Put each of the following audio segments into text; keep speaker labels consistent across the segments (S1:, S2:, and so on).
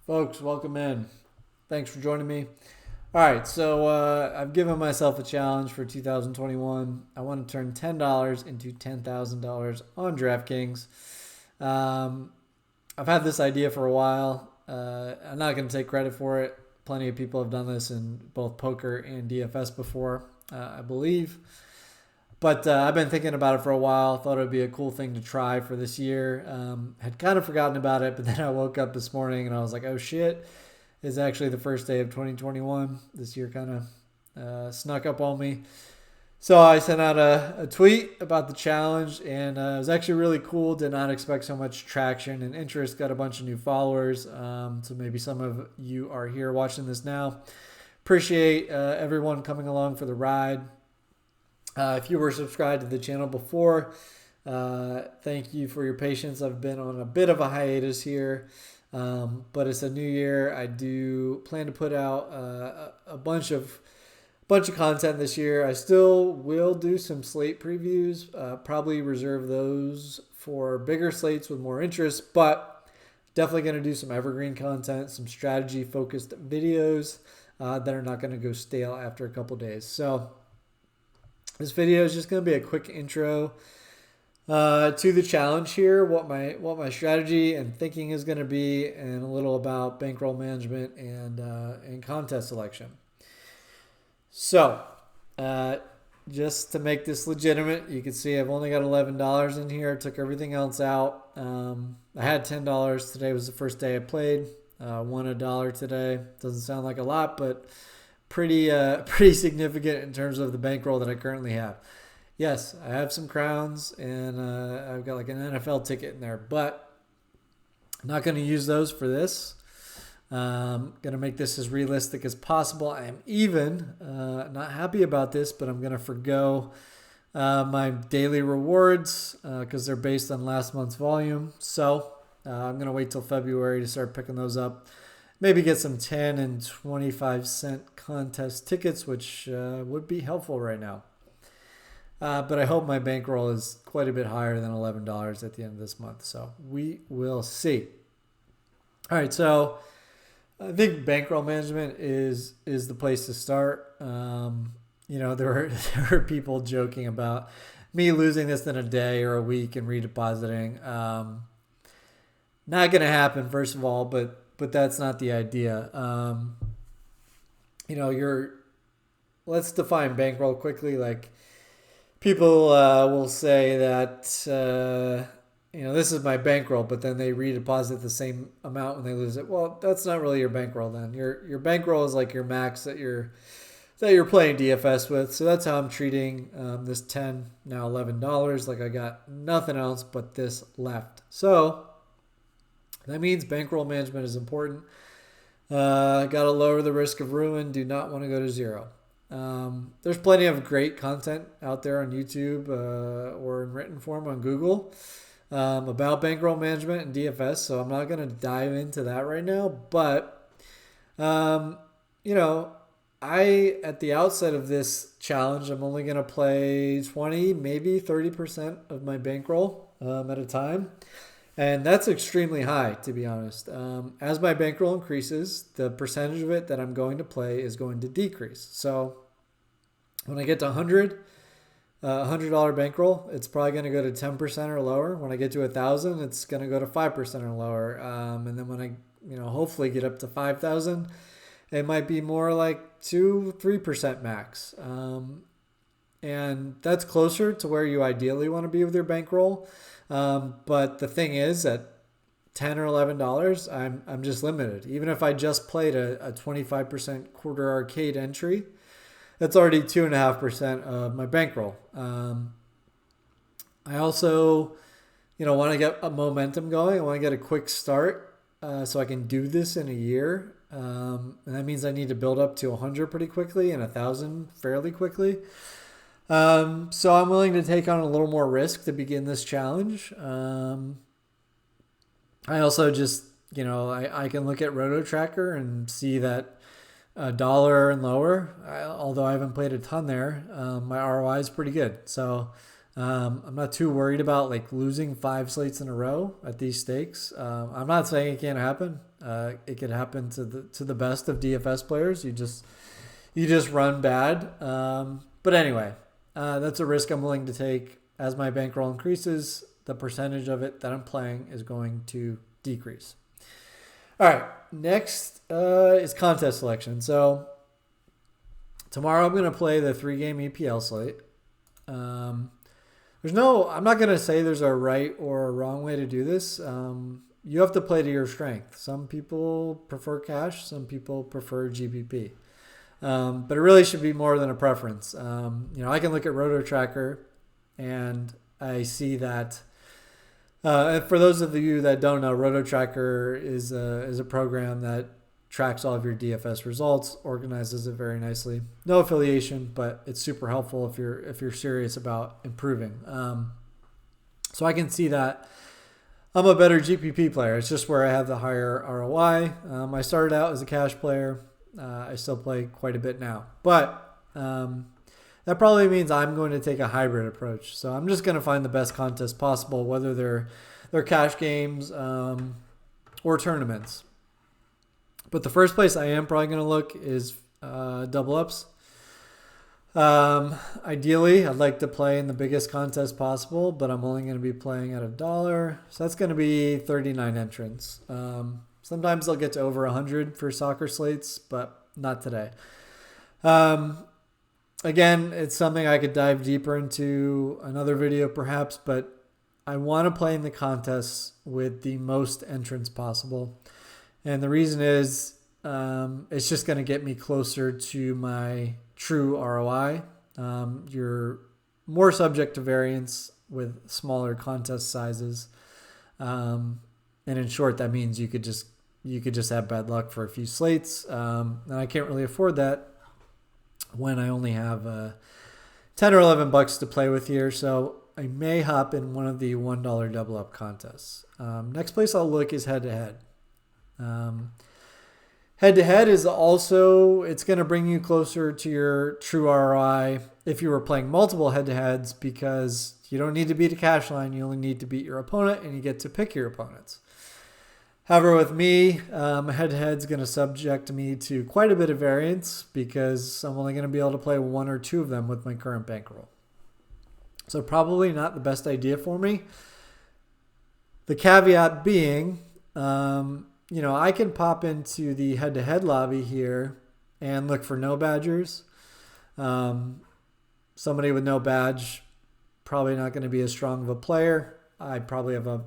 S1: Folks, welcome in. Thanks for joining me. All right, so I've given myself a challenge for 2021. I want to turn $10 into $10,000 on DraftKings. I've had this idea for a while. I'm not going to take credit for it. Plenty of people have done this in both poker and DFS before, I believe. But I've been thinking about it for a while. Thought it would be a cool thing to try for this year. Had kind of forgotten about it, but then I woke up this morning and I was like, oh shit, it's actually the first day of 2021. This year kind of snuck up on me. So I sent out a tweet about the challenge, and it was actually really cool. Did not expect so much traction and interest. Got a bunch of new followers. So maybe some of you are here watching this now. Appreciate everyone coming along for the ride. If you were subscribed to the channel before, thank you for your patience. I've been on a bit of a hiatus here, but it's a new year. I do plan to put out a bunch of content this year. I still will do some slate previews, probably reserve those for bigger slates with more interest, but definitely going to do some evergreen content, some strategy focused videos that are not going to go stale after a couple days. So this video is just going to be a quick intro to the challenge here, what my strategy and thinking is going to be, and a little about bankroll management and contest selection. So, just to make this legitimate, you can see I've only got $11 in here. Took everything else out. I had $10. Today was the first day I played. Won $1 today. Doesn't sound like a lot, but pretty significant in terms of the bankroll that I currently have. Yes, I have some crowns, and I've got like an NFL ticket in there, but I'm not going to use those for this. Going to make this as realistic as possible. I am even not happy about this, but I'm going to forgo my daily rewards because they're based on last month's volume. So I'm going to wait till February to start picking those up. Maybe get some 10 and 25 cent contest tickets, which would be helpful right now. But I hope my bankroll is quite a bit higher than $11 at the end of this month. So we will see. All right, so I think bankroll management is the place to start. There are people joking about me losing this in a day or a week and redepositing. Not going to happen, first of all, but that's not the idea. Let's define bankroll quickly. Like, people will say that, this is my bankroll, but then they redeposit the same amount when they lose it. Well, that's not really your bankroll then. Your bankroll is like your max that you're playing DFS with. So that's how I'm treating this $10, now $11. Like, I got nothing else but this left. So that means bankroll management is important. Got to lower the risk of ruin. Do not want to go to zero. There's plenty of great content out there on YouTube or in written form on Google about bankroll management and DFS. So I'm not going to dive into that right now. But, at the outset of this challenge, I'm only going to play 20, maybe 30% of my bankroll at a time. And that's extremely high, to be honest. As my bankroll increases, the percentage of it that I'm going to play is going to decrease. So when I get to $100 bankroll, it's probably going to go to 10% or lower. When I get to 1,000, it's going to go to 5% or lower. And then when I, hopefully get up to 5,000, it might be more like 2-3% max. And that's closer to where you ideally want to be with your bankroll. But the thing is, at $10 or $11, I'm just limited. Even if I just played a 25% quarter arcade entry, that's already 2.5% of my bankroll. I also, want to get a momentum going. I want to get a quick start so I can do this in a year. And that means I need to build up to 100 pretty quickly and 1,000 fairly quickly. So I'm willing to take on a little more risk to begin this challenge. I also just, I can look at Roto Tracker and see that $1 and lower, although I haven't played a ton there, my ROI is pretty good. So I'm not too worried about like losing 5 slates in a row at these stakes. I'm not saying it can't happen. It could happen to the best of DFS players. You just run bad. But anyway, that's a risk I'm willing to take. As my bankroll increases, the percentage of it that I'm playing is going to decrease. All right, next is contest selection. So tomorrow I'm going to play the 3-game EPL slate. I'm not going to say there's a right or a wrong way to do this. You have to play to your strength. Some people prefer cash. Some people prefer GPP. But it really should be more than a preference. I can look at Roto Tracker and I see that for those of you that don't know, Roto Tracker is a program that tracks all of your DFS results, organizes it very nicely. No affiliation, but it's super helpful if you're serious about improving. So I can see that I'm a better GPP player. It's just where I have the higher ROI. I started out as a cash player. I still play quite a bit now, but that probably means I'm going to take a hybrid approach. So I'm just going to find the best contests possible, whether they're cash games or tournaments. But the first place I am probably going to look is double ups. Ideally, I'd like to play in the biggest contest possible, but I'm only going to be playing at $1. So that's going to be 39 entrants. Sometimes I'll get to over 100 for soccer slates, but not today. Again, it's something I could dive deeper into another video perhaps, but I want to play in the contests with the most entrants possible. And the reason is it's just going to get me closer to my true ROI. You're more subject to variance with smaller contest sizes. And in short, that means you could just have bad luck for a few slates. And I can't really afford that when I only have 10 or 11 bucks to play with here. So I may hop in one of the $1 double up contests. Next place I'll look is head to head. Head to head is also, it's going to bring you closer to your true ROI if you were playing multiple head to heads, because you don't need to beat a cash line. You only need to beat your opponent and you get to pick your opponents. However, with me, head-to-head is going to subject me to quite a bit of variance because I'm only going to be able to play one or two of them with my current bankroll. So probably not the best idea for me. The caveat being, I can pop into the head-to-head lobby here and look for no badgers. Somebody with no badge, probably not going to be as strong of a player. I probably have a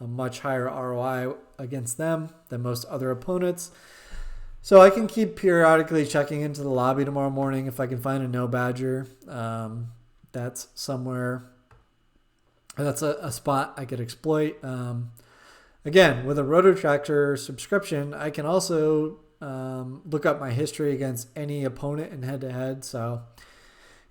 S1: much higher ROI against them than most other opponents. So I can keep periodically checking into the lobby tomorrow morning if I can find a no badger. That's somewhere. That's a spot I could exploit. Again, with a Roto Tracker subscription, I can also look up my history against any opponent in head-to-head. So,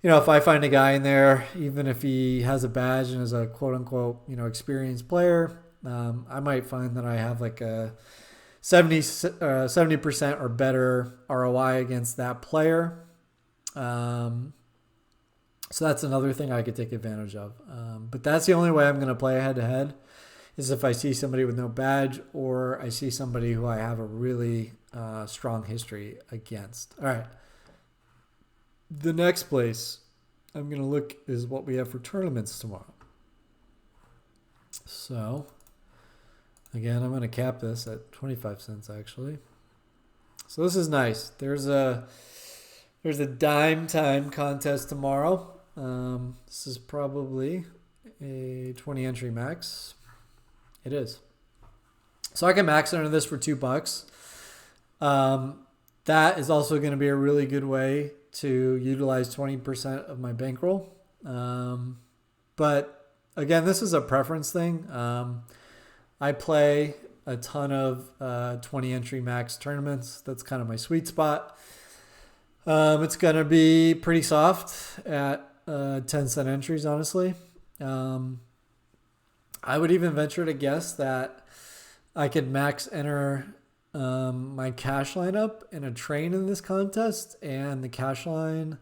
S1: if I find a guy in there, even if he has a badge and is a quote-unquote, experienced player, I might find that I have like a 70% or better ROI against that player. So that's another thing I could take advantage of. But that's the only way I'm going to play head-to-head is if I see somebody with no badge or I see somebody who I have a really strong history against. All right. The next place I'm going to look is what we have for tournaments tomorrow. So, again, I'm going to cap this at 25 cents actually. So this is nice. There's a dime time contest tomorrow. This is probably a 20 entry max. It is. So I can max under this for $2. That is also going to be a really good way to utilize 20% of my bankroll. But again, this is a preference thing. I play a ton of 20 entry max tournaments. That's kind of my sweet spot. It's going to be pretty soft at 10-cent entries, honestly. I would even venture to guess that I could max enter my cash lineup in a train in this contest, and the cash line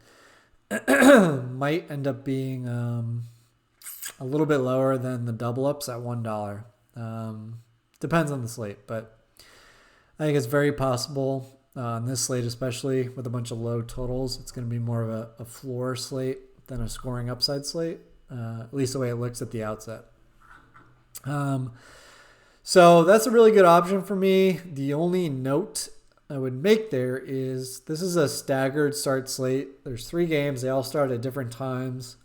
S1: might end up being a little bit lower than the double ups at $1. Depends on the slate, but I think it's very possible on this slate, especially with a bunch of low totals. It's going to be more of a floor slate than a scoring upside slate, at least the way it looks at the outset. So that's a really good option for me. The only note I would make there is this is a staggered start slate. There's 3 games. They all start at different times.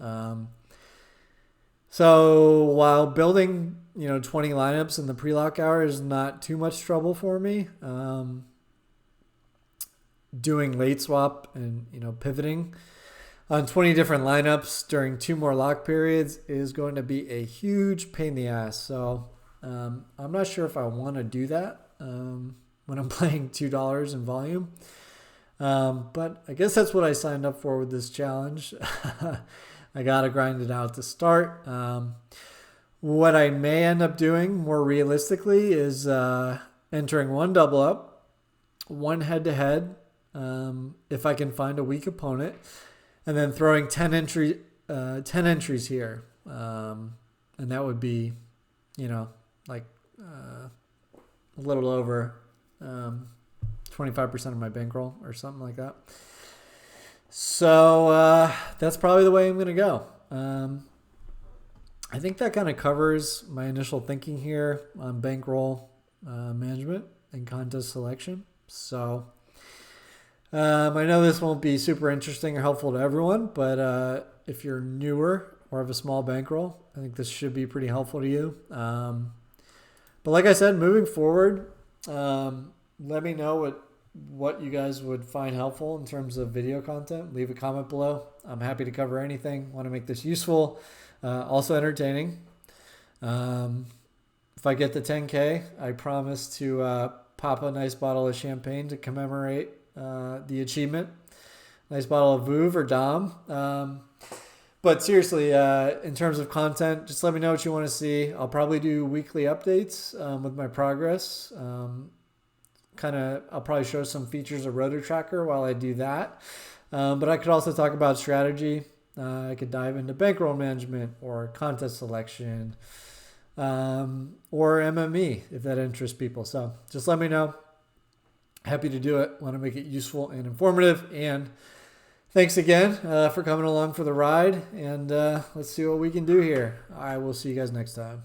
S1: So while building, 20 lineups in the pre-lock hour is not too much trouble for me, doing late swap and, pivoting on 20 different lineups during 2 more lock periods is going to be a huge pain in the ass. So I'm not sure if I want to do that when I'm playing $2 in volume. But I guess that's what I signed up for with this challenge. I got to grind it out to start. What I may end up doing more realistically is entering 1 double up, 1 head-to-head, if I can find a weak opponent, and then throwing 10 entries here. And that would be, like a little over 25% of my bankroll or something like that. So that's probably the way I'm going to go. I think that kind of covers my initial thinking here on bankroll management and contest selection. So I know this won't be super interesting or helpful to everyone, but if you're newer or have a small bankroll, I think this should be pretty helpful to you. But like I said, moving forward, let me know what you guys would find helpful in terms of video content. Leave a comment below. I'm happy to cover anything. Want to make this useful, also entertaining. If I get the 10K, I promise to pop a nice bottle of champagne to commemorate the achievement. Nice bottle of Veuve or Dom. But seriously, in terms of content, just let me know what you want to see. I'll probably do weekly updates with my progress. I'll probably show some features of Roto Tracker while I do that. But I could also talk about strategy. I could dive into bankroll management or contest selection or MME if that interests people. So just let me know. Happy to do it. Want to make it useful and informative. And thanks again for coming along for the ride. And let's see what we can do here. I will see you guys next time.